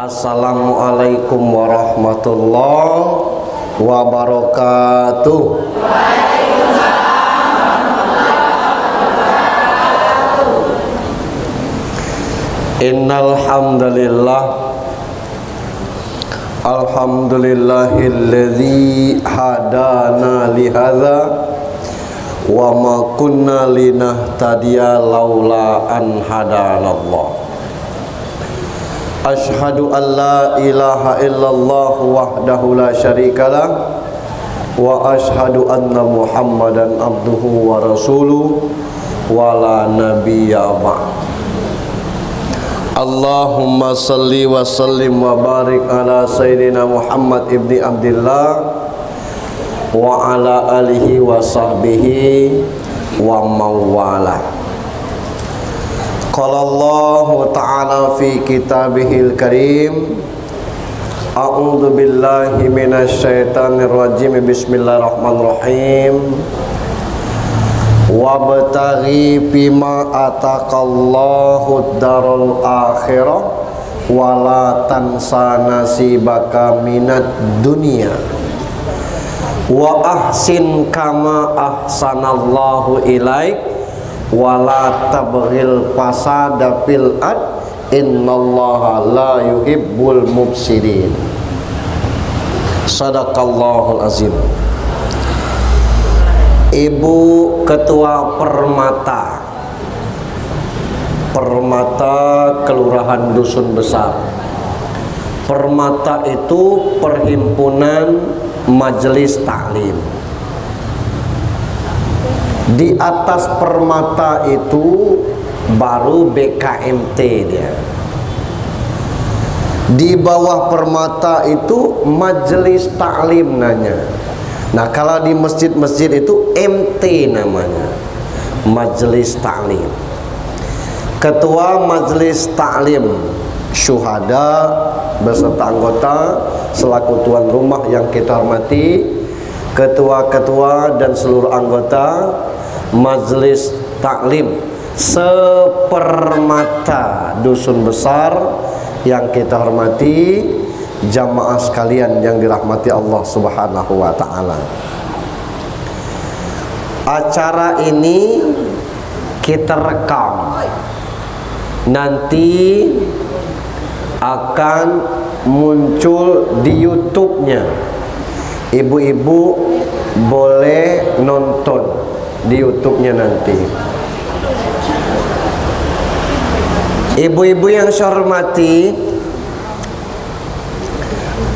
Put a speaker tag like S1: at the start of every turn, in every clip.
S1: Assalamualaikum warahmatullahi wabarakatuh. Innal hamdalillah, alhamdulillahilladzi hadana li hadza wa ma kunna linahtadiya laula an hadanallah. Ashhadu an la ilaha illallah wahdahu la syarikalah wa ashhadu anna Muhammadan abduhu wa rasuluh wa la nabiyya ba'd. Allahumma salli wa sallim wa barik ala sayyidina Muhammad ibni Abdillah wa ala alihi wa sahbihi wa mawala. Qala Allah ta'ala fi kitabihil karim, a'udzu billahi minasy syaithanir rajim, bismillahirrahmanirrahim. Wabtaghi fima ataqallahu darul akhirah wala tansa nasibaka minad dunya wa ahsin kama ahsanallahu ilaik wala tabghil fasada fil ard innallaha la yuhibbul mufsidin. Sadaqallahul azim. Ibu Ketua Permata Kelurahan Dusun Besar. Permata itu perhimpunan majelis taklim. Di atas Permata itu baru BKMT dia. Di bawah Permata itu majelis taklim nanya. Nah, kalau di masjid-masjid itu MT namanya, majelis taklim. Ketua majelis taklim syuhada beserta anggota selaku tuan rumah yang kita hormati, ketua-ketua dan seluruh anggota majelis taklim sepermata Dusun Besar yang kita hormati, jamaah sekalian yang dirahmati Allah Subhanahu wa ta'ala. Acara ini kita rekam, nanti akan muncul di YouTube-nya. Ibu-ibu boleh nonton di YouTube-nya nanti. Ibu-ibu yang saya hormati,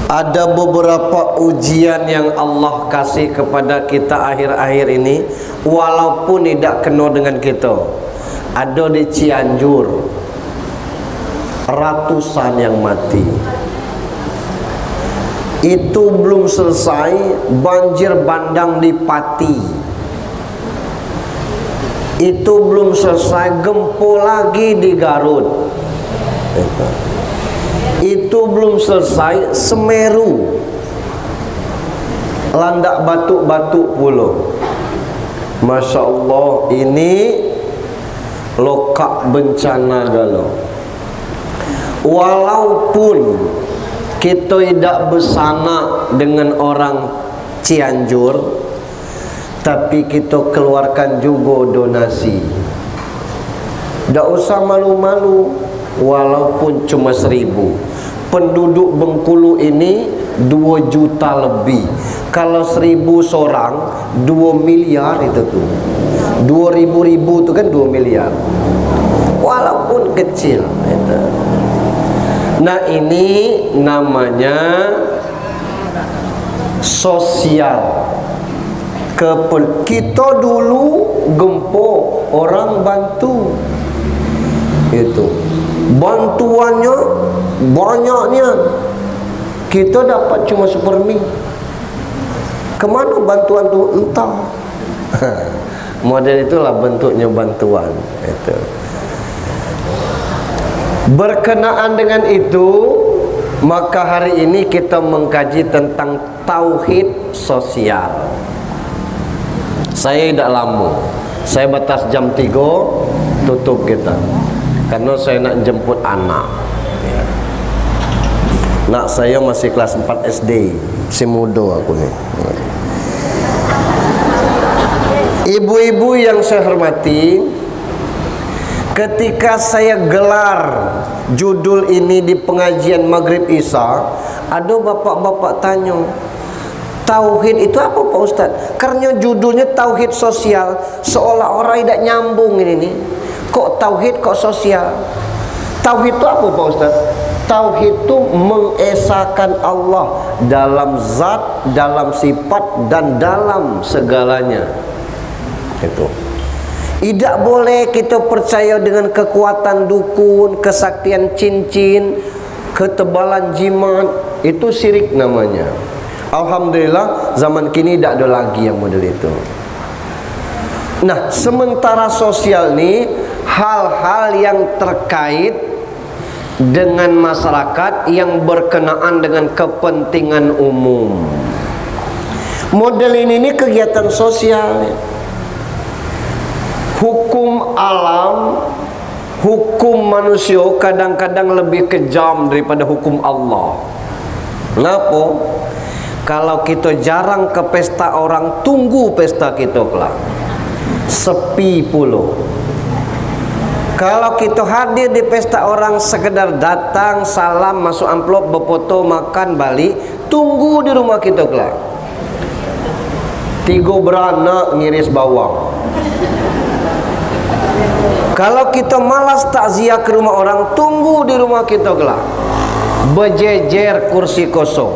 S1: ada beberapa ujian yang Allah kasih kepada kita akhir-akhir ini, walaupun tidak kena dengan kita. Ada di Cianjur ratusan yang mati. Itu belum selesai, banjir bandang di Pati. Itu belum selesai, gempa lagi di Garut. Itu belum selesai, Semeru landak batuk-batuk pula. Masya Allah, ini lokak bencana galau. Walaupun kita tidak bersama dengan orang Cianjur, tapi kita keluarkan juga donasi. Tak usah malu-malu, walaupun cuma 1.000. Penduduk Bengkulu ini 2 juta lebih. Kalau 1.000 seorang 2 miliar itu tuh. 2.000 itu kan 2 miliar. Walaupun kecil itu. Nah, ini namanya sosial. Kita dulu gempa, orang bantu. Itu bantuannya banyaknya, kita dapat cuma 1/4. Kemana bantuan itu? Entah. Model itulah bentuknya bantuan itu. Berkenaan dengan itu, maka hari ini kita mengkaji tentang tauhid sosial. Saya tidak lama, saya batas jam 3 tutup kita, karena saya nak jemput anak. Nak saya masih kelas 4 SD, si muda aku nih. Ibu-ibu yang saya hormati, ketika saya gelar judul ini di pengajian Maghrib Isya, ada bapak-bapak tanya, tauhid itu apa Pak Ustaz? Karena judulnya tauhid sosial, seolah orang tidak nyambung ini nih. Kok tauhid, kok sosial? Tauhid itu apa Pak Ustaz? Tauhid itu mengesahkan Allah dalam zat, dalam sifat, dan dalam segalanya. Itu. Tidak boleh kita percaya dengan kekuatan dukun, kesaktian cincin, ketebalan jimat. Itu syirik namanya. Alhamdulillah zaman kini tidak ada lagi yang model itu. Nah, sementara sosial ini hal-hal yang terkait dengan masyarakat yang berkenaan dengan kepentingan umum. Model ini kegiatan sosial. Hukum alam, hukum manusia kadang-kadang lebih kejam daripada hukum Allah. Kenapa? Kalau kita jarang ke pesta orang, tunggu pesta kita kelak sepi puluh. Kalau kita hadir di pesta orang, sekedar datang, salam, masuk amplop, berfoto, makan, balik, tunggu di rumah kita kelak 3 beranak ngiris bawang. Kalau kita malas takziah ke rumah orang, tunggu di rumah kita kelak berjejer kursi kosong.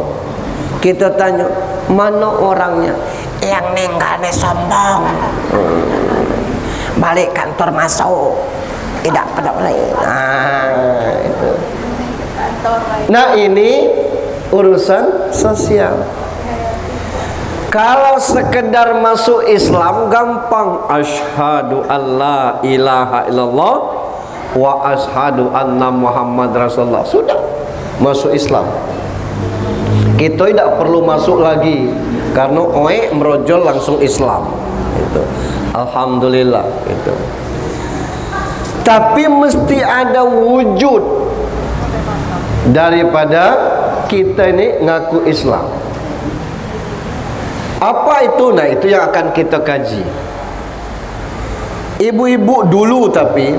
S1: Kita tanya, mana orangnya? Yang ninggalnya sombong, balik kantor masuk, tidak peduli. Nah, ini urusan sosial. Kalau sekedar masuk Islam gampang, asyhadu alla ilaha illallah wa asyhadu anna Muhammad Rasulullah, sudah masuk Islam. Kita tidak perlu masuk lagi karena merojol langsung Islam. Itu. Alhamdulillah itu. Tapi mesti ada wujud daripada kita ini ngaku Islam. Apa itu? Nah, itu yang akan kita kaji. Ibu-ibu dulu, tapi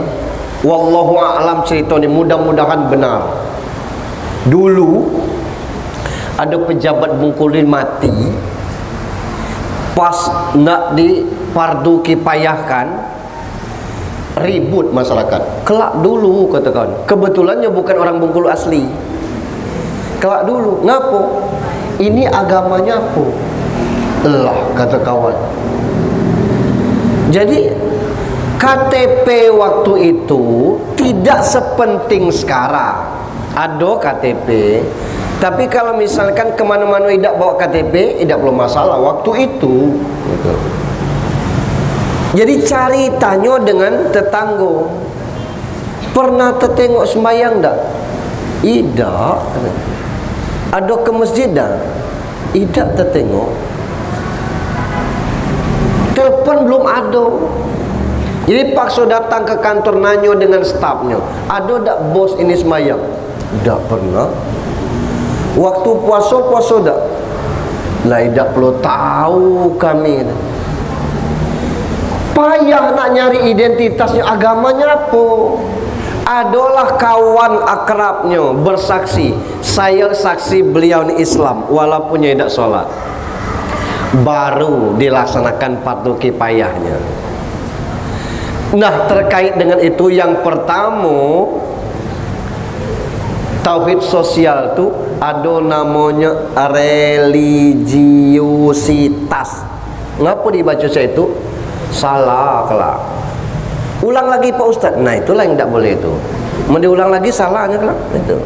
S1: wallahu a'lam cerita ini mudah-mudahan benar. Dulu ada pejabat Bengkulu mati, pas nak di fardu kifayahkan, ribut masyarakat. Kelak dulu katakan, kebetulannya bukan orang Bengkulu asli. Kelak dulu, ngapo? Ini agamanya apa? Lah, kata kawan. Jadi KTP waktu itu tidak sepenting sekarang. Ada KTP, tapi kalau misalkan kemana-mana tidak bawa KTP, tidak perlu masalah waktu itu. Jadi cari tanya dengan tetangga, pernah tertengok sembahyang tak? Tidak. Ada ke masjid tak? Tidak tertengok. Telepon belum ada. Jadi paksa datang ke kantor, nanyo dengan stafnya, ada tak bos ini sembahyang? Tak pernah. Waktu puasa tak? Lah, tidak perlu tahu kami. Payah nak nyari identitasnya, agamanya apa? Adalah kawan akrabnya bersaksi, saya saksi beliau ini Islam walaupun tidak sholat. Baru dilaksanakan fardu kifayahnya. Nah, terkait dengan itu, yang pertama tauhid sosial itu ada namanya religiusitas. Ngapa dibaca saya itu? Salah kelak. Ulang lagi Pak Ustaz. Nah, itulah yang tidak boleh itu. Mau diulang lagi salahnya kelak itu.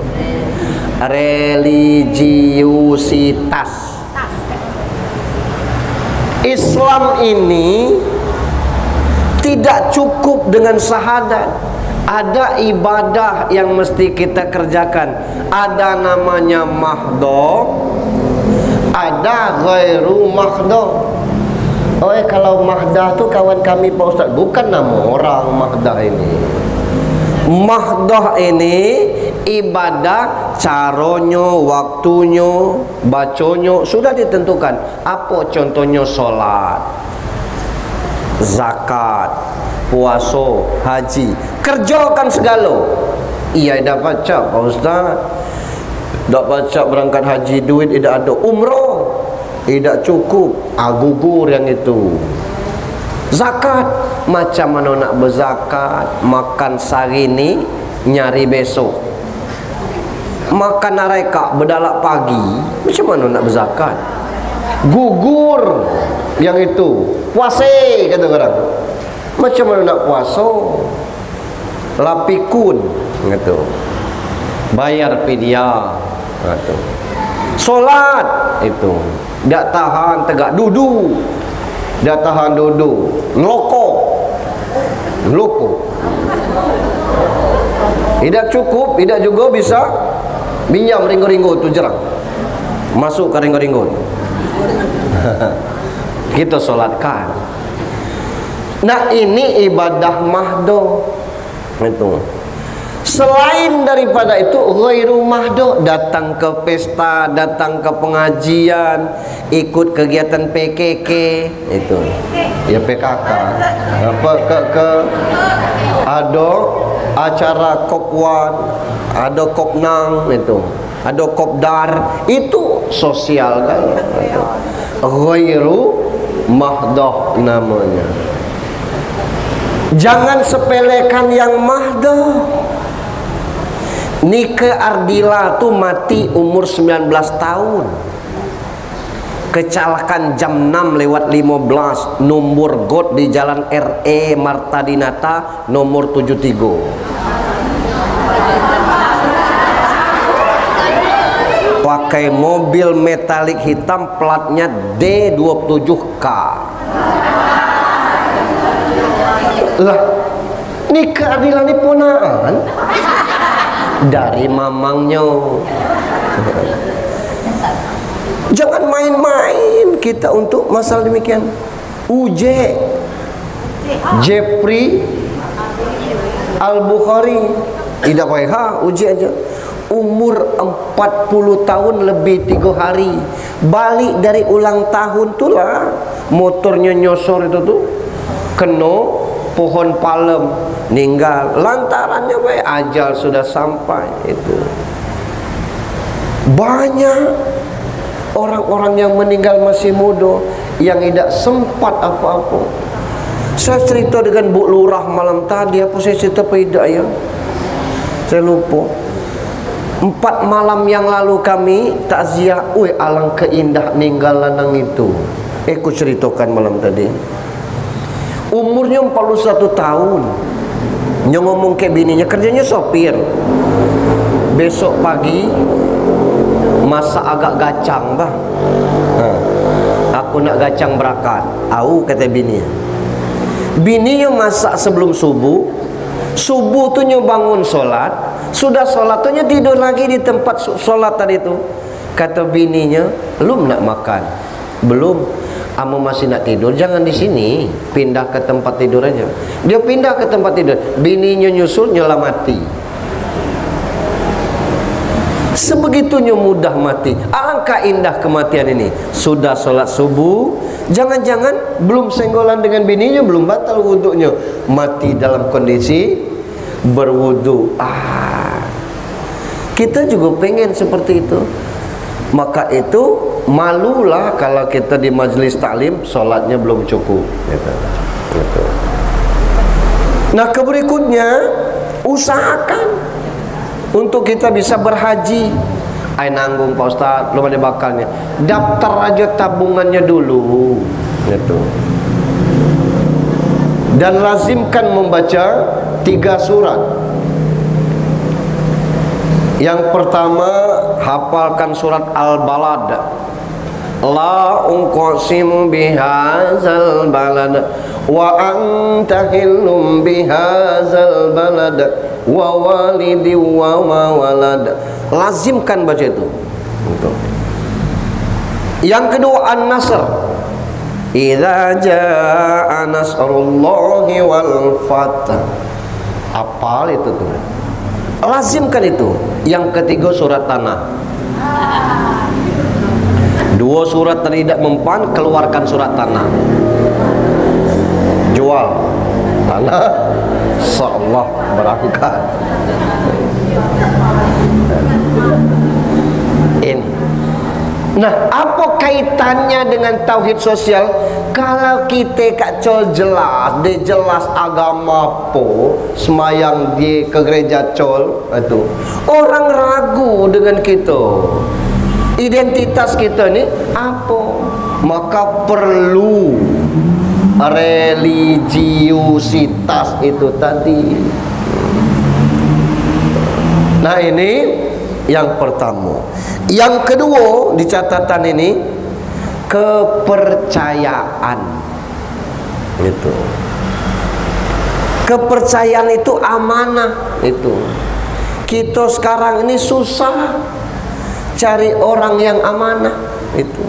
S1: Religiusitas. Islam ini tidak cukup dengan syahadat. Ada ibadah yang mesti kita kerjakan. Ada namanya mahdoh, ada ghairu mahdoh. Oh, kalau mahdah tu kawan kami Pak Ustaz, bukan nama orang mahdah ini. Mahdah ini Ibadah caronyo, waktunya, baconyo sudah ditentukan. Apa contohnya? Sholat, zakat, puasa, haji. Kerjakan segala. Iya dah baca Pak Ustaz. Tak baca berangkat haji, duit tidak ada. Umrah tidak cukup, gugur yang itu. Zakat, macam mana nak berzakat? Makan sehari ni, nyari besok. Makan nareka, berdalak pagi, macam mana nak berzakat? Gugur yang itu. Puasa, kata orang. Macam mana nak puasa? Lapikun, gitu. Bayar pidia, gitu. Solat itu tak tahan tegak duduk, tak tahan duduk, ngelokok, tidak cukup, tidak juga bisa pinjam ringgo-ringgo tu jerang, masuk ke ringgo-ringgo. Kita solatkan. Nah ini ibadah mahdoh itu. Selain daripada itu, ghairu mahdoh, datang ke pesta, datang ke pengajian, ikut kegiatan PKK itu, ya PKK, apa ke ada acara Kopwan, ada Kopnang itu, ada Kopdar, itu sosial kan, ghairu mahdoh namanya. Jangan sepelekan yang mahdoh. Nike Ardila tu mati umur 19 tahun. Kecelakaan jam 6:15 nomor got di jalan RE Marta Dinata nomor 73. Pakai mobil metalik hitam, platnya D27K. Lah, Nike Ardila ni ponaan dari mamangnya. Jangan main-main kita untuk masalah demikian. Jeffrey Al-Bukhari, tidak payah aja. Umur 40 tahun lebih 3 hari, balik dari ulang tahun tu lah, motornya nyosor itu tuh kena pohon palem, meninggal. Lantarannya baik, ajal sudah sampai. Itu banyak orang-orang yang meninggal masih muda, yang tidak sempat apa-apa. Saya cerita dengan Bu Lurah malam tadi, apa saya cerita apa tidak ya, saya lupa. 4 malam yang lalu kami takziah. Alangkah indah ninggal lanang itu. Aku ceritakan malam tadi. Umurnya 41 tahun. Dia ngomong ke bininya, kerjanya sopir. Besok pagi masak agak gacang bah. Aku nak gacang berakat. Kata bininya. Bininya masak sebelum subuh. Subuh tu nya bangun solat. Sudah solat tu nya tidur lagi di tempat solat tadi tu. Kata bininya, belum nak makan. Belum. Kamu masih nak tidur, jangan di sini, pindah ke tempat tidur aja. Dia pindah ke tempat tidur, bininya nyusul, nyala mati. Sebegitunya mudah mati. Alangkah indah kematian ini. Sudah sholat subuh, jangan-jangan belum senggolan dengan bininya, belum batal wuduknya, mati dalam kondisi berwudu. Kita juga pengen seperti itu. Maka itu malulah kalau kita di majelis taklim solatnya belum cukup. Gitu. Nah berikutnya, usahakan untuk kita bisa berhaji. Nanggung Pak Ustaz, belum ada bakalnya. Daftar aja tabungannya dulu. Gitu. Dan lazimkan membaca 3 surat. Yang pertama, hafalkan surat Al-Balad. La uqsimu bihadzal balad wa anta hillum bihadzal balad wa walidi wa ma walad. Lazimkan baca itu. Yang kedua, An-Nasr. Idza jaa nasrullahi wal fath. Apal itu tuh. Lazimkan itu. Yang ketiga surat tanah. 2 surat tidak mempan, keluarkan surat tanah. Jual tanah, insyaallah berangkat. Ini. Nah, apa kaitannya dengan tauhid sosial? Kalau kita kacol jelas, dia jelas agama apa, semayang dia ke gereja col, itu orang ragu dengan kita. Identitas kita ni apa? Maka perlu religiusitas itu tadi. Nah, ini yang pertama. Yang kedua di catatan ini, kepercayaan. Itu. Kepercayaan itu amanah itu. Kita sekarang ini susah cari orang yang amanah itu.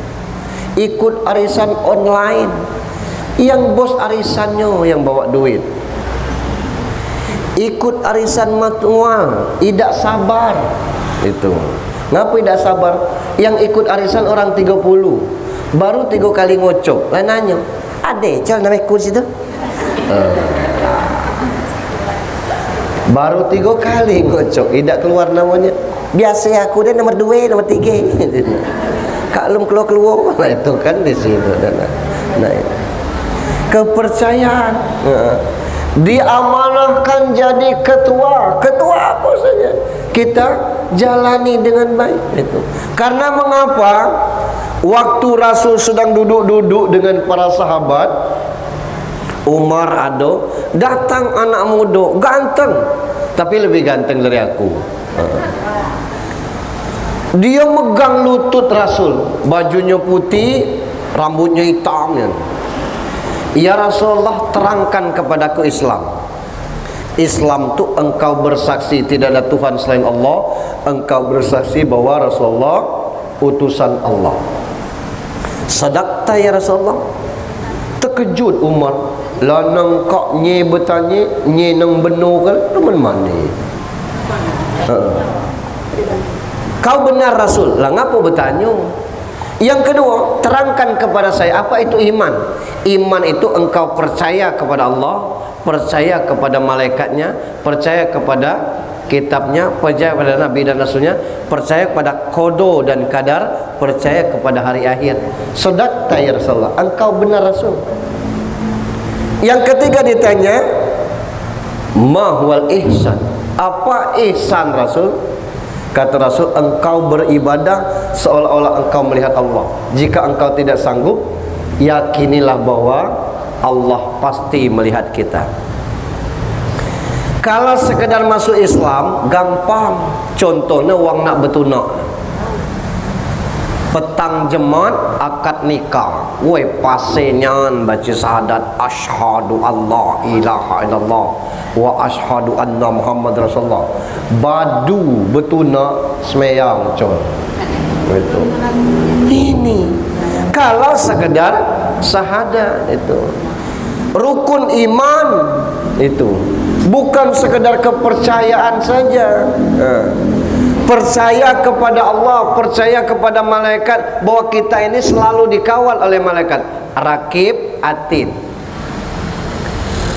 S1: Ikut arisan online. Yang bos arisannya yang bawa duit. Ikut arisan manual, tidak sabar. Itu. Ngapa tidak sabar? Yang ikut arisan orang 30, baru 3 kali ngocok. Lah nanya, "Ade, cel namanya ikut situ?" Baru 3 kali ngocok, tidak keluar namanya. Biasa aku dia nomor 2, nomor 3. Kak belum keluar. Nah, itu kan di situ. Nah, kepercayaan. Diamanahkan jadi ketua apa saja kita jalani dengan baik itu. Karena mengapa? Waktu Rasul sedang duduk-duduk dengan para sahabat, Umar ada, datang anak muda ganteng, tapi lebih ganteng dari aku. Dia megang lutut Rasul, bajunya putih, rambutnya hitam. Ya Rasulullah, terangkan kepadaku Islam. Islam tu engkau bersaksi tidak ada Tuhan selain Allah, engkau bersaksi bahwa Rasulullah utusan Allah. Sadaqta ya Rasulullah. Terkejut Umar. Lanang kok nye bertanya, nye nang benar kan? Teman mana? Kau benar Rasul. Lah ngapa bertanya? Yang kedua, terangkan kepada saya apa itu iman. Iman itu engkau percaya kepada Allah, percaya kepada malaikatnya, percaya kepada kitabnya, percaya kepada Nabi dan Rasulnya, percaya kepada qada dan qadar, percaya kepada hari akhir. Sadaqta ya Rasulullah, engkau benar Rasul. Yang ketiga ditanya, ma huwal ihsan, apa ihsan Rasul? Kata Rasul, engkau beribadah seolah-olah engkau melihat Allah. Jika engkau tidak sanggup, yakinilah bahwa Allah pasti melihat kita. Kalau sekedar masuk Islam gampang. Contohnya wang nak betunak, petang jemaat akad nikah, woi pasenyan baca syahadat asyhadu alla ilaha illallah wa asyhadu anna Muhammad Rasulullah. Badu betunak semeyang col. Itu. Ini kalau sekedar syahadat itu. Rukun iman itu bukan sekedar kepercayaan saja. Percaya kepada Allah, percaya kepada malaikat, bahwa kita ini selalu dikawal oleh malaikat. Rakib atid.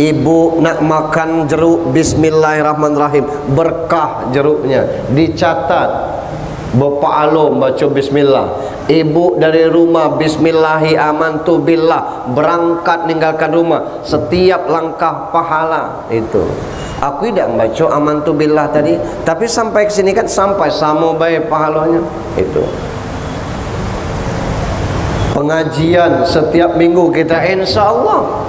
S1: Ibu nak makan jeruk, bismillahirrahmanirrahim, berkah jeruknya, dicatat. Bapak alum baca bismillah. Ibu dari rumah, bismillahi amantu billah, berangkat ninggalkan rumah, setiap langkah pahala itu. Aku tidak membaca amantu billah tadi, tapi sampai ke sini kan sampai sama baik pahalanya itu. Pengajian setiap minggu kita insya Allah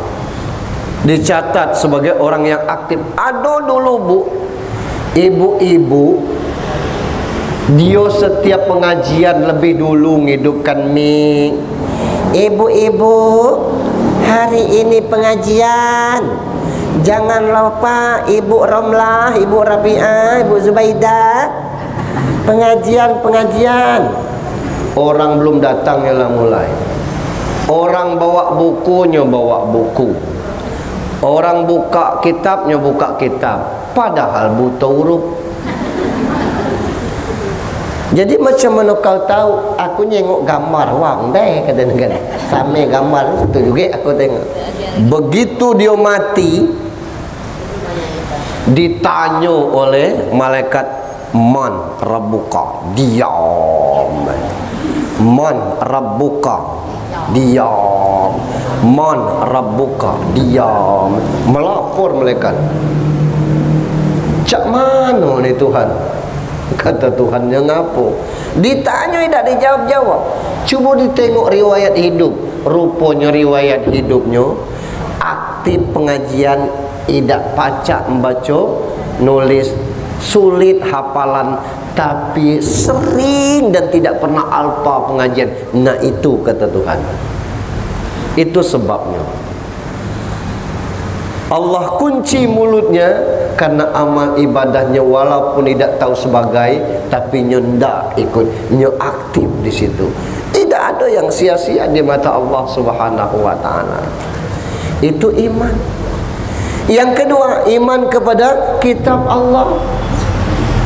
S1: dicatat sebagai orang yang aktif. Ada dulu bu, ibu-ibu, dia setiap pengajian lebih dulu ngidupkan mie. Ibu-ibu, hari ini pengajian, jangan lupa Ibu Romlah, Ibu Rabi'ah, Ibu Zubaidah, pengajian. Orang belum datang lah mulai. Orang bawa bukunya bawa buku. Orang buka kitabnya buka kitab. Padahal buta huruf. Jadi macam mana kau tahu? Aku nyengok gambar wang deh kadang-kadang. Sama gambar itu juga aku tengok. Begitu dia mati, ditanya oleh malaikat, man rabbuka, diam. Man rabbuka, diam. Man rabbuka, diam. Melapor malaikat. Cak mana ni Tuhan? Kata Tuhan, yang apa? Ditanya tidak dijawab-jawab. Cuba ditengok riwayat hidup. Rupanya riwayat hidupnya aktif pengajian, tidak pacak membaca, nulis, sulit hafalan, tapi sering dan tidak pernah alpa pengajian. Nah itu kata Tuhan. Itu sebabnya Allah kunci mulutnya karena amal ibadahnya walaupun tidak tahu sebagai, tapi nyendak ikut, nyo aktif di situ. Tidak ada yang sia-sia di mata Allah Subhanahu wa taala. Itu iman. Yang kedua, iman kepada kitab Allah.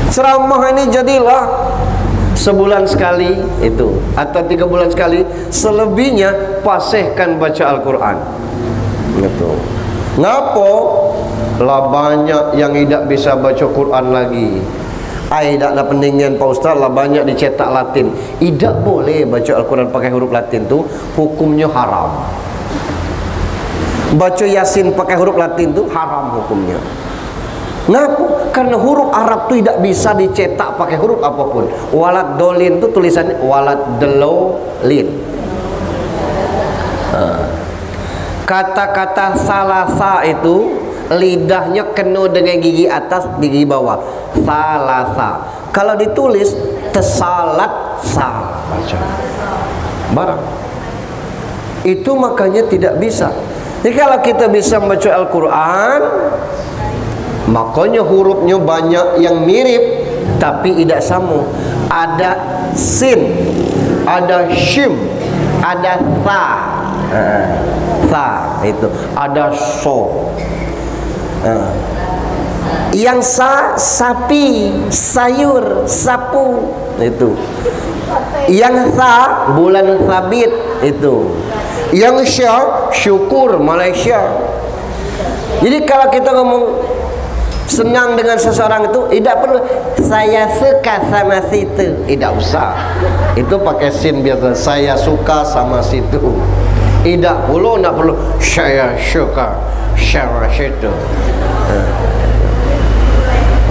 S1: Ceramah ini jadilah sebulan sekali itu atau 3 bulan sekali, selebihnya pasihkan baca Al-Quran. Gitu. Ngapa? Lah banyak yang tidak bisa baca Quran lagi. Ai dak nak pendingan Pak Ustaz, lah banyak dicetak Latin. Tidak boleh baca Al-Quran pakai huruf Latin tu, hukumnya haram. Baca Yasin pakai huruf Latin tu haram hukumnya. Ngapa? Karena huruf Arab tu tidak bisa dicetak pakai huruf apapun. Walad dolin tu tulisannya walad delolin. Kata-kata salasa itu lidahnya kena dengan gigi atas, gigi bawah. Salasa. Kalau ditulis tesalat sa baca. Barang. Itu makanya tidak bisa. Jadi kalau kita bisa membaca Al-Quran, makanya hurufnya banyak yang mirip tapi tidak sama. Ada sin, ada shim, ada sa. Sa itu, ada so. Yang sa, sapi, sayur, sapu itu. Yang sa, bulan sabit itu. Yang sya, syukur, Malaysia. Jadi kalau kita ngomong senang dengan seseorang itu, tidak perlu saya suka sama situ, tidak usah. Itu pakai sin biasa, saya suka sama situ. Tidak perlu, tidak perlu saya suka sama situ.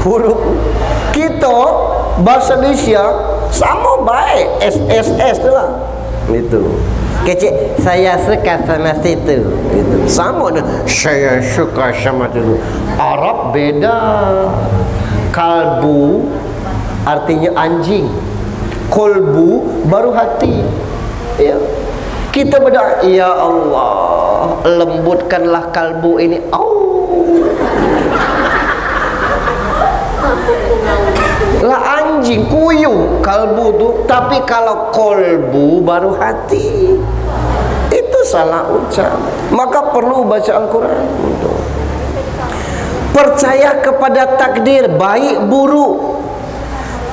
S1: Huruf kita bahasa Indonesia sama baik, SSS tu lah. Itu kecil, saya suka sama situ. Itu sama dengan saya suka sama situ. Arab beda. Kalbu artinya anjing, kolbu baru hati. Ya. Kita berdoa, ya Allah, lembutkanlah kalbu ini. Lah anjing, kuyuh kalbu tu, tapi kalau kolbu baru hati. Itu salah ucap. Maka perlu baca Al-Quran. Percaya kepada takdir baik buruk.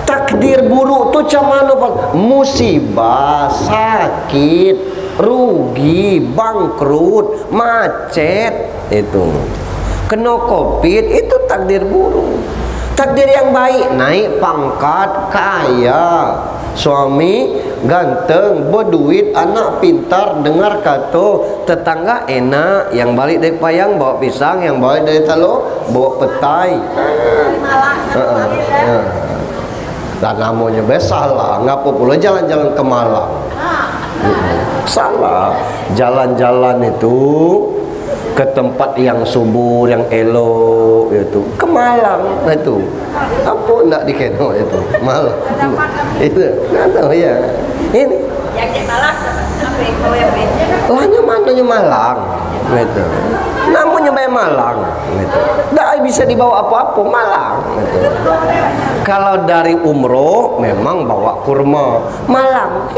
S1: Takdir buruk tu macam mana Pak? Musibah, sakit, rugi, bangkrut, macet, itu kena COVID, itu takdir buruk. Takdir yang baik, naik pangkat, kaya, suami ganteng, berduit, anak pintar, dengar kata tetangga enak, yang balik dari Payang bawa pisang, yang balik dari Talo bawa petai. Dan namanya salah. Ngapa pula jalan-jalan ke Malang? Salah. Jalan-jalan itu ke tempat yang subur, yang elok, itu ke Malang itu. Apa nak dikeno itu? Malang. Itu nggak tahu ya. Ini yang di Malang lahnya mananya Malang gitu. Namanya bae Malang gitu. Nggak bisa dibawa apa-apa Malang gitu. Kalau dari umroh memang bawa kurma Malang.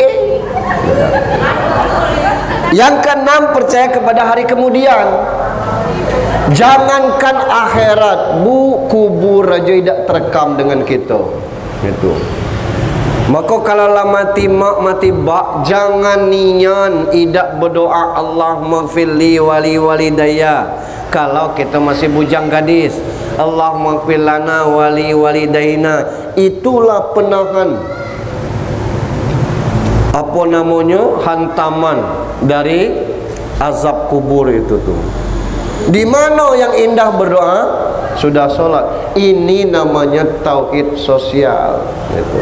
S1: Yang keenam, percaya kepada hari kemudian. Jangankan akhirat, kubur aja tidak terekam dengan kita gitu. Maka kalau lah mati mak mati bak, jangan nian idak berdoa Allah maghfirli wali walidayya. Kalau kita masih bujang gadis, Allah maghfir lana wali walidaina. Itulah penahan, apa namanya, hantaman dari azab kubur itu tuh. Di mana yang indah berdoa? Sudah sholat. Ini namanya tauhid sosial itu.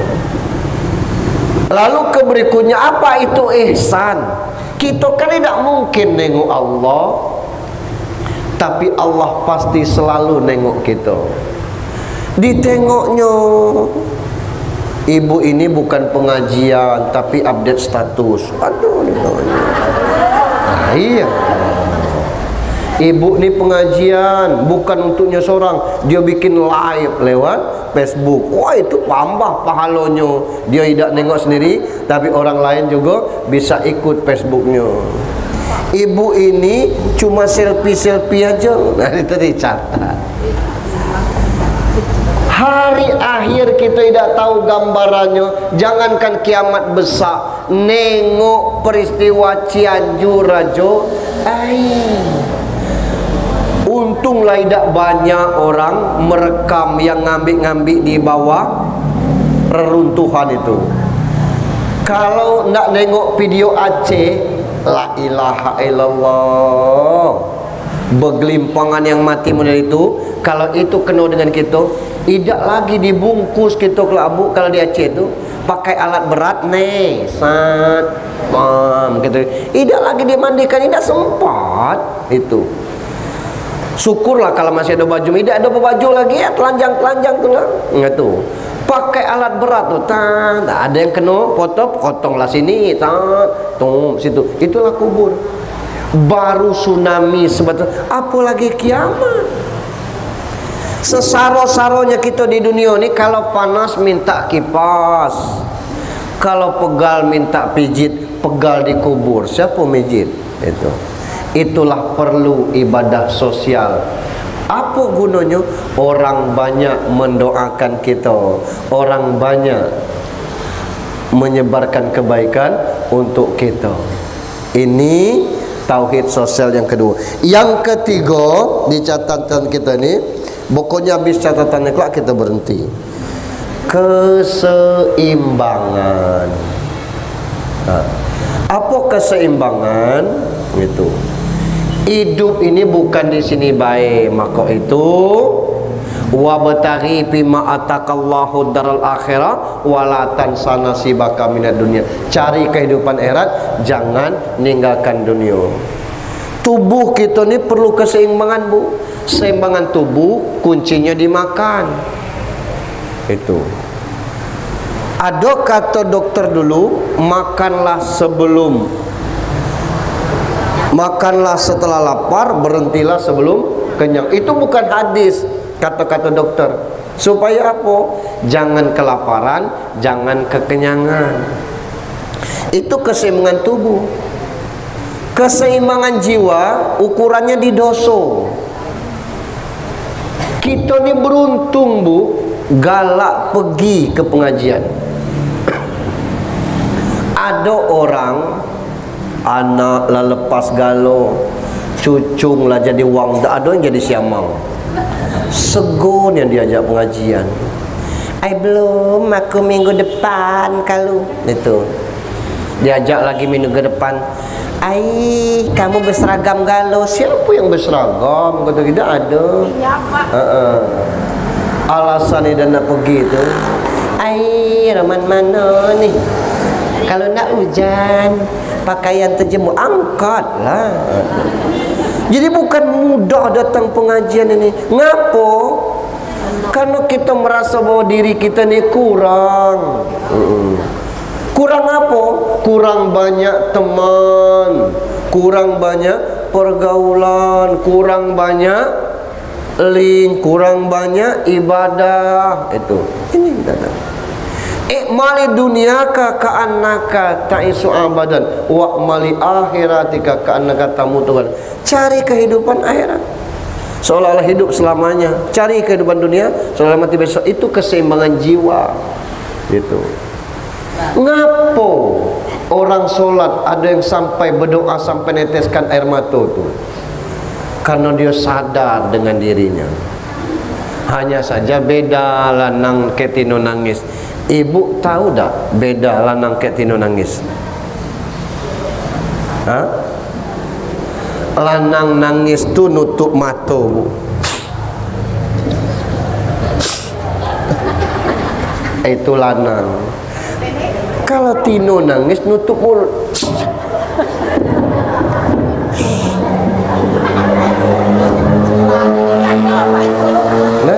S1: Lalu keberikutnya apa itu ihsan? Kita kan tidak mungkin nengok Allah, tapi Allah pasti selalu nengok kita. Ditengoknya, ibu ini bukan pengajian tapi update status. Aduh, nah, iya. Ibu ni pengajian bukan untuknya seorang, dia bikin live lewat Facebook. Wah, itu tambah pahalanya. Dia tidak nengok sendiri, tapi orang lain juga bisa ikut Facebooknya. Ibu ini cuma selfie-selfie aja. Nah, itu dicatat. Hari akhir kita tidak tahu gambarannya. Jangankan kiamat besar, nengok peristiwa Cianjur aja. Untunglah tidak banyak orang merekam yang ngambil-ngambil di bawah reruntuhan itu. Kalau nak nengok video Aceh, la ilaha illallah, bergelimpangan yang mati model itu. Kalau itu kena dengan kita, tidak lagi dibungkus kita kelabu. Kalau di Aceh itu pakai alat berat nih, sat, bam, gitu. Tidak lagi dimandikan, tidak sempat itu. Syukurlah kalau masih ada baju. Tidak ada baju lagi ya, telanjang-telanjang tuh lah. Enggak tuh. Pakai alat berat tuh. Ada yang kena potonglah sini, tuh situ. Itulah kubur. Baru tsunami sebetulnya, apalagi kiamat. Sesaro-saronya kita di dunia ini, kalau panas minta kipas, kalau pegal minta pijit, pegal di kubur. Siapa mijit? Itu. Itulah perlu ibadah sosial. Apa gunanya? Orang banyak mendoakan kita, orang banyak menyebarkan kebaikan untuk kita. Ini tauhid sosial yang kedua. Yang ketiga di catatan kita ni, pokoknya habis catatannya kelak kita berhenti. Keseimbangan. Apa keseimbangan? Itu. Hidup ini bukan di sini baik, maka itu wa bataghi bima atakallahu daral akhirah wala tansa nasibaka minad dunya. Cari kehidupan akhirat, jangan ninggalkan dunia. Tubuh kita ni perlu keseimbangan, Bu. Seimbangan tubuh kuncinya dimakan. Itu. Ada kata dokter dulu, makanlah sebelum, makanlah setelah lapar, berhentilah sebelum kenyang. Itu bukan hadis, kata-kata dokter. Supaya apa? Jangan kelaparan, jangan kekenyangan. Itu keseimbangan tubuh. Keseimbangan jiwa ukurannya di dosa. Kita ni beruntung, Bu, galak pergi ke pengajian. Ada orang anak lah lepas galo, cucung lah jadi wang, tak ada yang jadi siamang. Segun yang diajak pengajian. Belum, aku minggu depan kalau itu. Diajak lagi minggu depan. Kamu berseragam galau. Siapa yang berseragam? Kata tidak ada. Alasan ni dan nak pergi tu. Raman mana ni? Kalau nak hujan, pakaian terjemur, angkatlah. Jadi bukan mudah datang pengajian ini. Ngapo? Karena kita merasa bahwa diri kita ni kurang. Kurang apa? Kurang banyak teman, kurang banyak pergaulan, kurang banyak link, kurang banyak ibadah. Itu. Ini kita tahu. Ikmali dunyaka ka'annaka ta'isu abadan wa'mali akhiratika ka'annaka tamutu. Cari kehidupan akhirat seolah-olah hidup selamanya. Cari kehidupan dunia seolah-olah mati besok. Itu keseimbangan jiwa. Itu. Ngapo orang sholat ada yang sampai berdoa sampai neteskan air mata tu? Karena dia sadar dengan dirinya. Hanya saja beda lanang ketino nangis. Ibu tahu tak beda lanang ketino nangis? Hah? Lanang nangis tu nutup mata, Bu. Itu lanang. Kalau Tino nangis nutup mulut. Nah,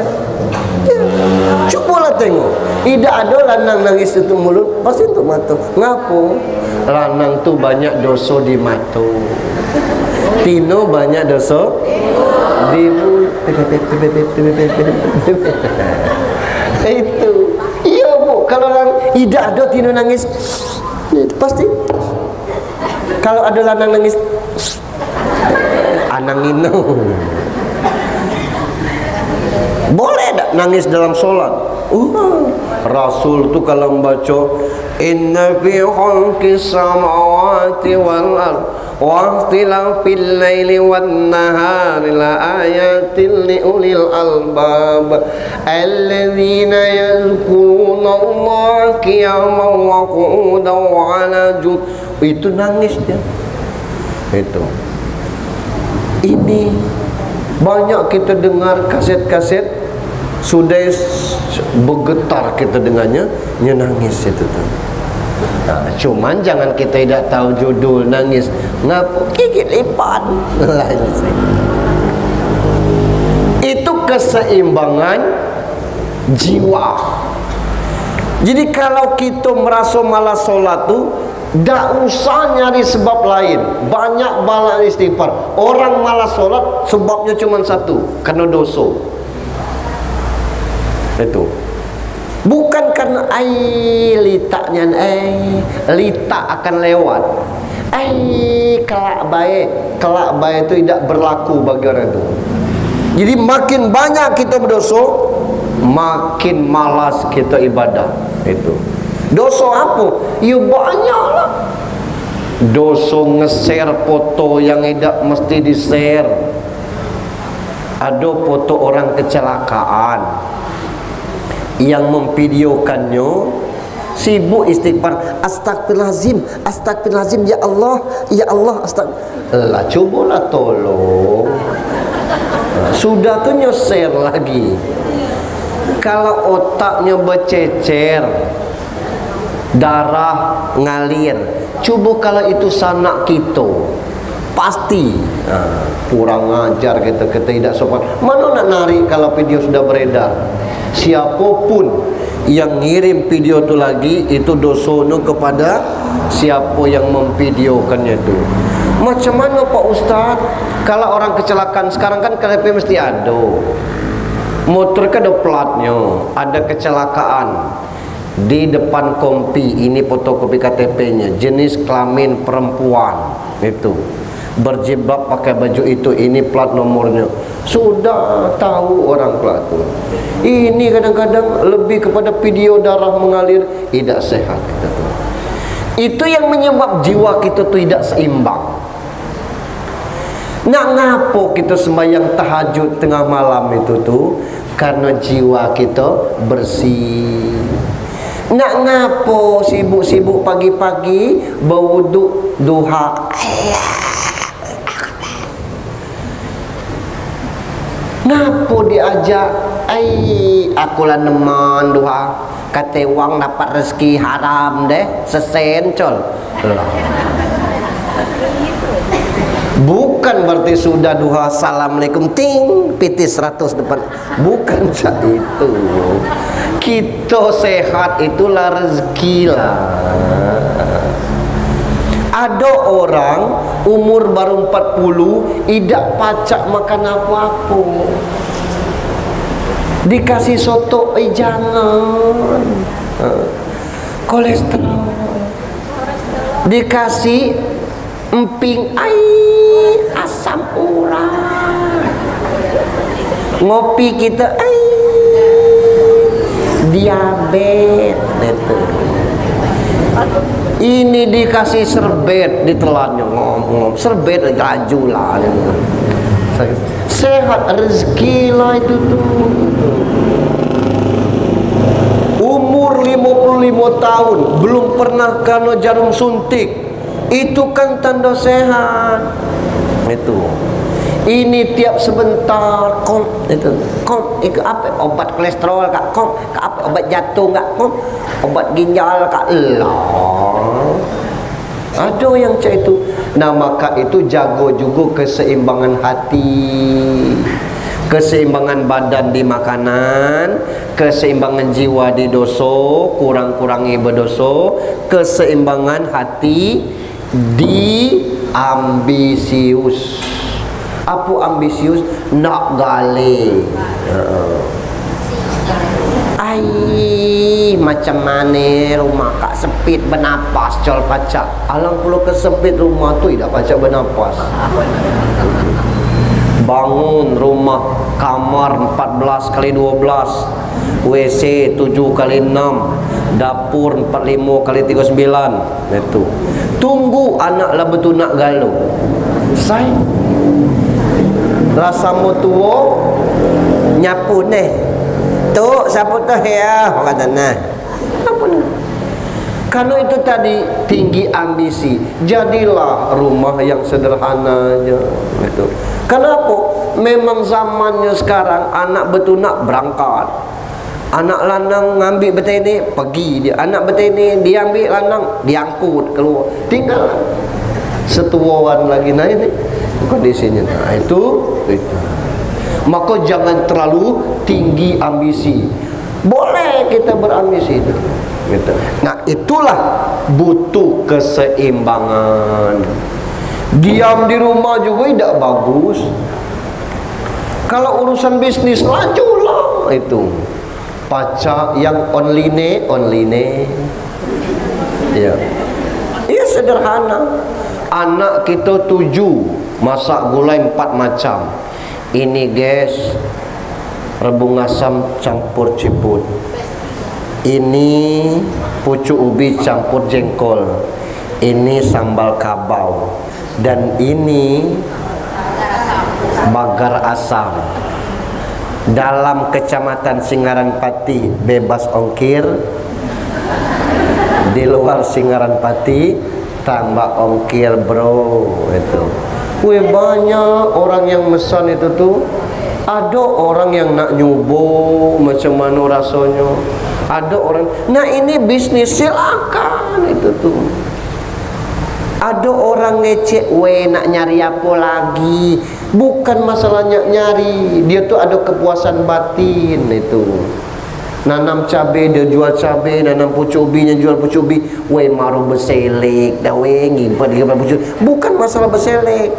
S1: cobalah tengok. Tidak ada lanang nangis tutup mulut, pasti tutup mata. Ngapo? Lanang tu banyak dosa di mata. Tino banyak dosa di mulut. Itu. Iya, Bu. Kalau tidak ada Tino nangis, pasti. Kalau ada lanang nangis, anangino. Boleh tak nangis dalam solat? Rasul tu kalau membaca inna fi khalqis samawati wal ard wa ikhtilafil laili wan nahari la ayatin li ulil albab alladzina yadhkuruna allaha qiyaman wa qu'udan wa 'ala junub. Itu nangis dia. Itu. Ini banyak kita dengar kaset-kaset sudah bergetar kita dengannya, dia nangis itu tuh. Nah, cuman jangan kita tidak tahu judul nangis. Ngapu gigit lipat. Itu keseimbangan jiwa. Jadi kalau kita merasa malas solat tu, tak usah nyari sebab lain. Banyak bala istighfar. Orang malas solat sebabnya cuma satu, karena dosa. Itu bukan karena litaknya litak akan lewat. Kelak baik itu tidak berlaku bagi orang itu. Jadi makin banyak kita berdosa, makin malas kita ibadah. Itu dosa apa? Ya banyaklah. Dosa nge-share foto yang tidak mesti di-share. Ada foto orang kecelakaan, yang memvideokannya sibuk istighfar, astagfirullahalazim, ya Allah, astagfirullah. Cobalah tolong. Sudah tu nyo-share lagi. Kalau otaknya bercecer, darah ngalir, coba kalau itu sanak kita, pasti kurang ajar kita tidak sopan. Mana nak narik kalau video sudah beredar? Siapapun yang ngirim video itu lagi, itu dosono kepada siapa yang memvideokannya itu. Macam mana Pak Ustaz? Kalau orang kecelakaan sekarang kan KTP mesti ada. Motor kan ada platnya, ada kecelakaan di depan kompi, ini fotokopi KTP-nya, jenis kelamin perempuan, itu berjilbab pakai baju itu, ini plat nomornya. Sudah tahu orang pelaku. Ini kadang-kadang lebih kepada video darah mengalir, tidak sehat kita tuh. Itu yang menyebab jiwa kita tuh tidak seimbang. Nak ngapo kita sembahyang tahajud tengah malam itu tuh? Karena jiwa kita bersih. Nak ngapo sibuk-sibuk pagi-pagi berwuduk duha? Ngapo diajak? Akulah neman duha. Kata wang dapat rezeki haram deh, sesen col. Bukan berarti sudah duha assalamualaikum ting pitis 100 depan. Bukan itu. Kita sehat itulah rezeki lah. Ada orang umur baru 40 tidak pacak makan apa-apa. Dikasih soto, jangan. Kolesterol. Dikasih emping, asam urat. Ngopi kita, diabetes. Ini dikasih serbet ditelannya, ngomong serbet laju lah. Sehat rezeki lah itu tuh. Umur 55 tahun belum pernah kena jarum suntik, itu kan tanda sehat. Itu ini tiap sebentar itu apa obat kolesterol kak, apa obat jantung kak, obat ginjal kak, lah ada yang cak itu. Nah maka itu jago juga keseimbangan hati, keseimbangan badan di makanan, keseimbangan jiwa di dosa, kurang-kurangi berdosa, keseimbangan hati di ambisius. Apa ambisius? Nak gale. Ai macam mana rumah kak sempit bernapas col pacak. Alang perlu kesempit rumah tu tidak pacak bernapas. Bangun rumah kamar 14 kali 12, WC 7 kali 6, dapur 45 kali 39. Itu. Tunggu anak lah betul nak galuh. Say rasa mutuo nyapu deh. Tu siapa tu ya? Kata nah. Apa ni? Kalau itu tadi tinggi ambisi, jadilah rumah yang sederhananya. Itu. Kenapa? Memang zamannya sekarang anak betul nak berangkat. Anak lanang ngambil betini pergi dia. Anak betini dia ambil lanang diangkut keluar. Tinggal setuawan lagi nah ini kondisinya. Nah, itu. Maka jangan terlalu tinggi ambisi. Boleh kita berambisi itu. Gitu. Nah itulah butuh keseimbangan. Diam di rumah juga tidak bagus. Kalau urusan bisnis lajulah itu. Pacak yang online. Ya. Ia sederhana. Anak kita 7 masak gulai 4 macam. Ini guys, rebung asam campur ciput. Ini pucuk ubi campur jengkol. Ini sambal kabau. Dan ini bagar asam. Dalam kecamatan Singaran Pati bebas ongkir. Di luar Singaran Pati tambah ongkir bro. Itu. Wih banyak orang yang mesan itu tuh. Ada orang yang nak nyoba macam mana rasanya. Ada orang, nah ini bisnis silakan itu tuh. Ada orang ngecek, weh nak nyari apa lagi? Bukan masalahnya nyari, dia tuh ada kepuasan batin itu. Nanam cabai dia jual cabai, nanam pucuk ubinya jual pucuk ubi. Weh maru berselek, dah weh ngimpan dia pucuk. Bukan masalah berselek.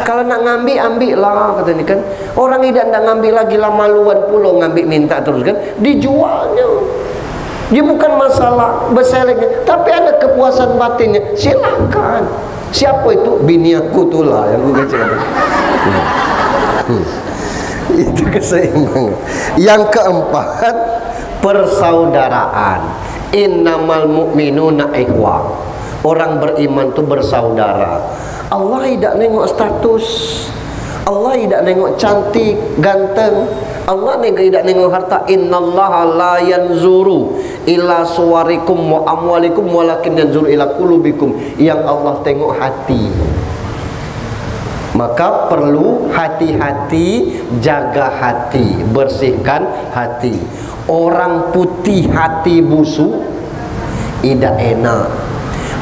S1: Kalau nak ngambil ambil lah kata ni kan. Orang tidak nak ngambil lagi lah maluan pulau ngambil minta terus kan. Dijualnya. Dia bukan masalah berseleknya, tapi ada kepuasan batinnya. Silakan. Siapa itu? Bini aku tu lah yang aku kecil. Itu keseimbangan. Yang keempat, persaudaraan. Innamal mu'minuna ikhwah. Orang beriman tu bersaudara. Allah tidak nengok status. Allah tidak nengok cantik, ganteng. Allah tidak nengok harta. Innallaha la yanzuru ila suwarikum wa amwalikum walakin yanzuru ila qulubikum. Yang Allah tengok hati. Maka perlu hati-hati, jaga hati, bersihkan hati. Orang putih hati busuk tidak enak.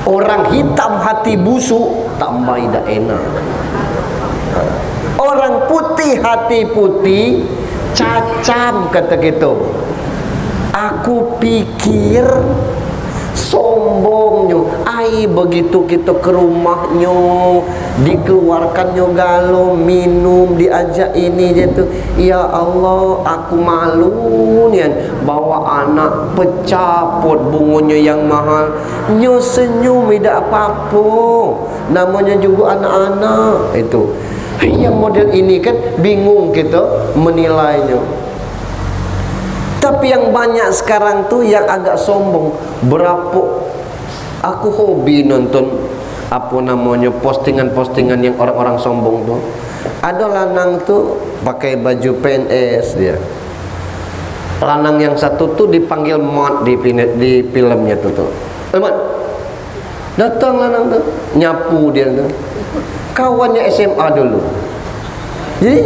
S1: Orang hitam hati busuk tambah tidak enak. Orang putih hati putih cacam kata gitu. Aku pikir sombongnya. Ai begitu kita ke rumahnya, dikeluarkannya galau, minum, diajak ini je tu. Ya Allah, aku malu ni bawa anak pecaput bunganya yang mahal. Nyo senyum tidak apa-apa. Namanya juga anak-anak itu. Yang model ini kan bingung kita menilainya. Tapi yang banyak sekarang tu yang agak sombong. Berapa Aku hobi nonton apa namanya postingan-postingan yang orang-orang sombong tuh. Ada lanang tuh pakai baju PNS dia. Lanang yang satu tuh dipanggil Mat di filmnya tuh. Mat, datang lanang tuh nyapu dia tuh. Kawannya SMA dulu. Jadi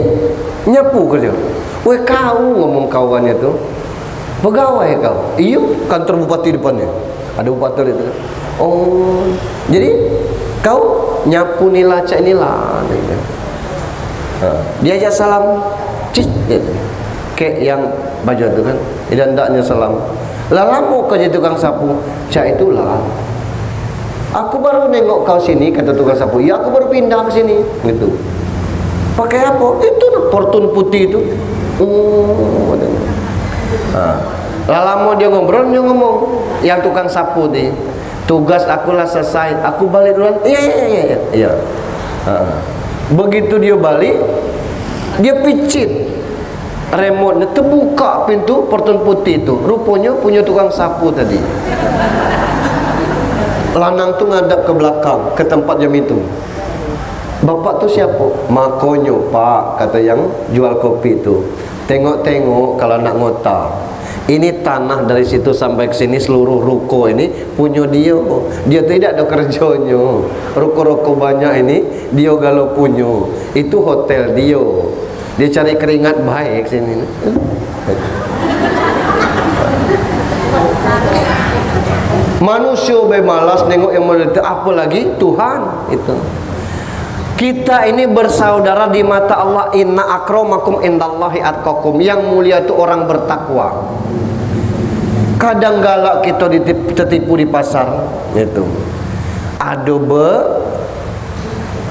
S1: nyapu kerja. Weh kau ngomong kawannya tuh. Pegawai kau. Iya, kantor bupati depannya. Ada bupati itu. Oh, jadi kau nyapu nila cak nila. Dia aja salam, cik, gitu. Kayak yang baju itu kan, dan ndaknya salam. Lah lama kerja tukang sapu, cak itulah. Aku baru nengok kau sini, kata tukang sapu. Ya aku baru pindah ke sini, gitu. Pakai apa? Itu portun putih itu. Oh, lah lama dia ngobrol, dia ngomong, yang tukang sapu nih. Tugas akulah selesai, aku balik duluan. Iya. Begitu dia balik, dia picit remote, terbuka pintu portun putih itu. Rupanya punya tukang sapu tadi. Lanang tuh ngadap ke belakang, ke tempat jam itu. Bapak tuh siapa? Makonyo pak, kata yang jual kopi itu. Tengok-tengok kalau nak ngota. Ini tanah dari situ sampai ke sini seluruh ruko ini punya dia. Dia tidak ada kerjanya. Ruko-ruko banyak ini dia galau punya. Itu hotel dia. Dia cari keringat baik sini. Manusia malas nengok yang menderita, apalagi Tuhan itu. Kita ini bersaudara di mata Allah. Inna akramakum indallahi atqakum. Yang mulia itu orang bertakwa. Kadang galak kita tertipu di pasar itu. Aduh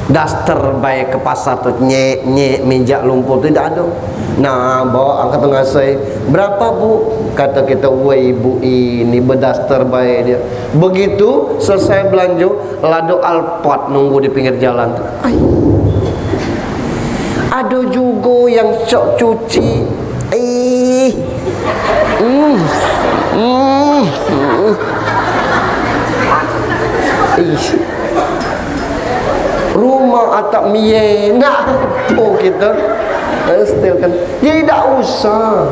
S1: daster baik ke pasar tuh nyek minjak lumpur tidak ada. Nah bawa angkat tengah saya, berapa bu? Kata kita, wah ibu ini berdaster baik dia. Begitu selesai belanja, lado alpat nunggu di pinggir jalan tuh. Ada juga yang cok cuci. Rumah atap miena oh kita kan. Jadi tidak usah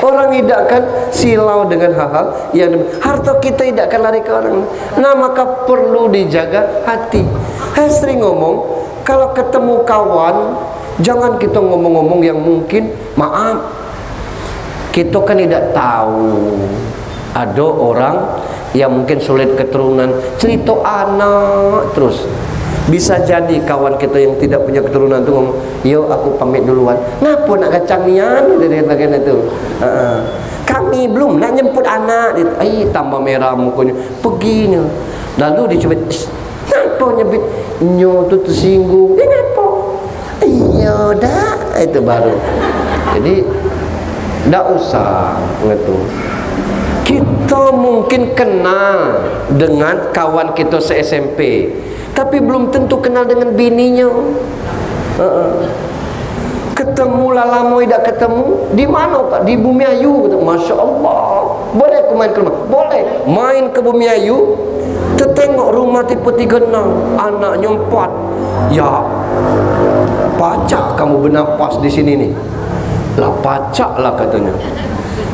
S1: orang idakkan silau dengan hal-hal yang harta kita idakkan lari ke orang. Nah maka perlu dijaga hati. Saya sering ngomong, kalau ketemu kawan jangan kita ngomong-ngomong yang mungkin maaf, kita kan tidak tahu. Ada orang yang mungkin sulit keturunan, cerita anak terus. Bisa jadi kawan kita yang tidak punya keturunan itu ngomong, yo aku pamit duluan. Ngapa nak kacang nian dari bagian itu? Kami belum nak jemput anak. Tambah merah mukanya. Perginya. Lalu dicoba, ngapa nyebut? Nyo tu tersinggung. Ngapa? Iya dah. Itu baru. Jadi tak usah gitu. Kita mungkin kenal dengan kawan kita se-SMP, tapi belum tentu kenal dengan bininya. Ketemu lah lama tidak ketemu. Di mana Pak? Di Bumi Ayu. Masya Allah. Boleh aku main ke rumah? Boleh. Main ke Bumi Ayu. Tertengok rumah tipe 36, anaknya 4. Ya, pacak kamu bernapas di sini nih. Lah pacak lah katanya.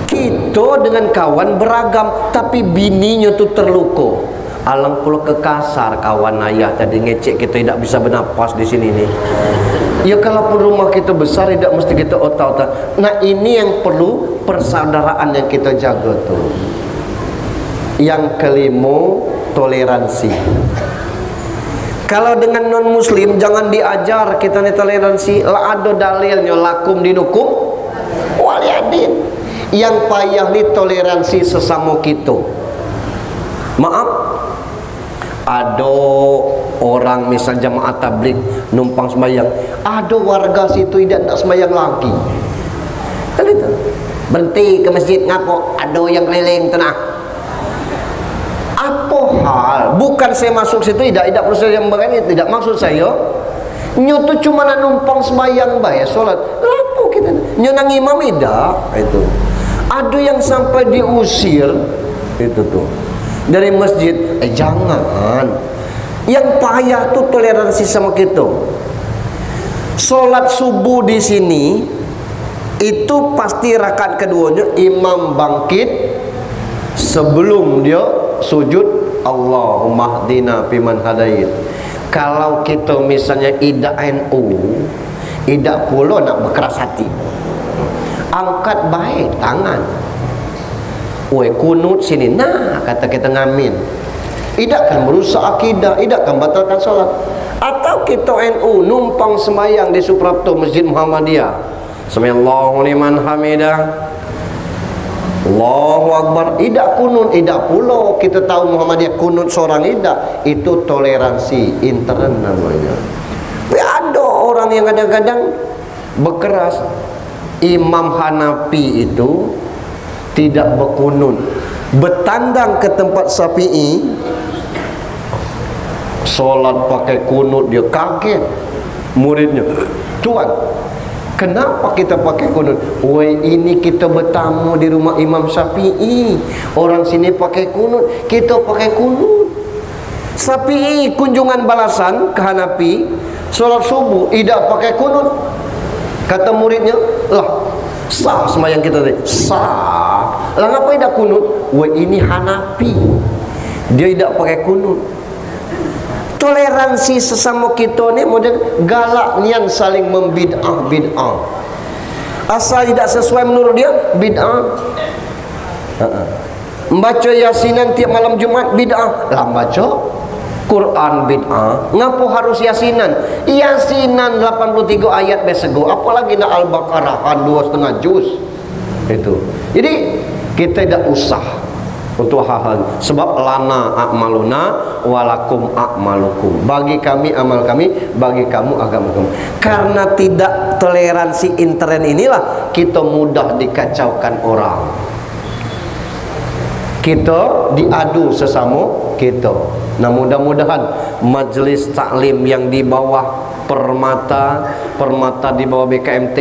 S1: Kita dengan kawan beragam, tapi bininya tuh terluka. Alang pula kekasar kawan ayah tadi ngecek kita tidak bisa bernapas di sini nih. Ya kalaupun rumah kita besar tidak mesti kita otak-otak. Nah ini yang perlu persaudaraan yang kita jaga tuh. Yang kelima, toleransi. Kalau dengan non muslim jangan diajar kita nih toleransi. Lah ada dalilnya lakum dinukum waliyadin. Yang payah nih toleransi sesama kita. Maaf, ada orang misal jamaah tabligh numpang sembahyang, ada warga situ tidak sembahyang lagi. Kan itu. Berhenti ke masjid ngapo? Ada yang keliling tenang. Apa hal? Bukan saya masuk situ tidak perlu saya membagani, tidak maksud saya. Nyo tu cuma nak numpang sembahyang bae salat. Lapo kita? Nyo nang imam tidak itu. Ada yang sampai diusir itu tuh. dari masjid. Jangan. Yang payah tuh toleransi sama kita. Sholat subuh di sini itu pasti rakaat keduanya imam bangkit sebelum dia sujud, Allahumma hdina fiman hadait. Kalau kita misalnya idak NU, idak pula nak berkeras hati, angkat baik tangan, woi kunut sini, nah kata kita ngamin, idak kan merusak akidah, idak kan batalkan sholat. Atau kita NU numpang sembahyang di Suprapto Masjid Muhammadiyah, Samiallahu liman hamidah, Allahu Akbar, idak kunut, idak pula kita tahu Muhammadiyah kunut seorang idak, itu toleransi intern namanya. Tapi ada orang yang kadang-kadang berkeras. Imam Hanafi itu tidak berkunut, bertandang ke tempat Syafi'i, sholat pakai kunut, dia kaget. Muridnya, tuan, kenapa kita pakai kunut? Woi, ini kita bertamu di rumah Imam Syafi'i, orang sini pakai kunut, kita pakai kunut. Syafi'i kunjungan balasan ke Hanafi, sholat subuh tidak pakai kunut. Kata muridnya, lah sah sembahyang kita tadi, sah lah, ngapa tidak kunut? Woi, ini Hanafi, dia tidak pakai kunut. Toleransi sesama kita ni model galak nian saling membid'ah bid'ah. Asal tidak sesuai menurut dia bid'ah. Membaca yasinan tiap malam Jumat bid'ah. Lah baca Quran bid'ah. Ngapo harus yasinan? Yasinan 83 ayat besego. Apalagi nak Al-Baqarah 2,5 juz. Itu. Jadi kita tidak usah untuk hal-hal, sebab lana a'maluna walakum a'malukum, bagi kami amal kami, bagi kamu agama kamu. Karena tidak toleransi intern inilah kita mudah dikacaukan orang, kita diadu sesama kita. Nah, mudah-mudahan majelis taklim yang di bawah Permata di bawah BKMT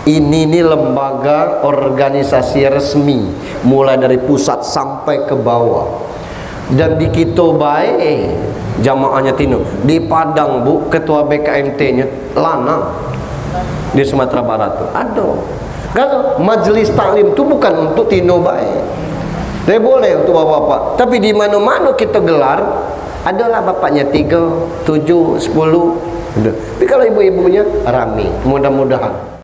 S1: ini lembaga organisasi resmi, mulai dari pusat sampai ke bawah. Dan di Kito baik jamaahnya Tino, di Padang Bu ketua BKMT-nya Lana, di Sumatera Barat tuh ada. Kalau majelis taklim itu bukan untuk Tino baik, dia boleh untuk bapak-bapak, tapi di mana-mana kita gelar adalah bapaknya 3, 7, 10. Tapi kalau ibu-ibunya rame, mudah-mudahan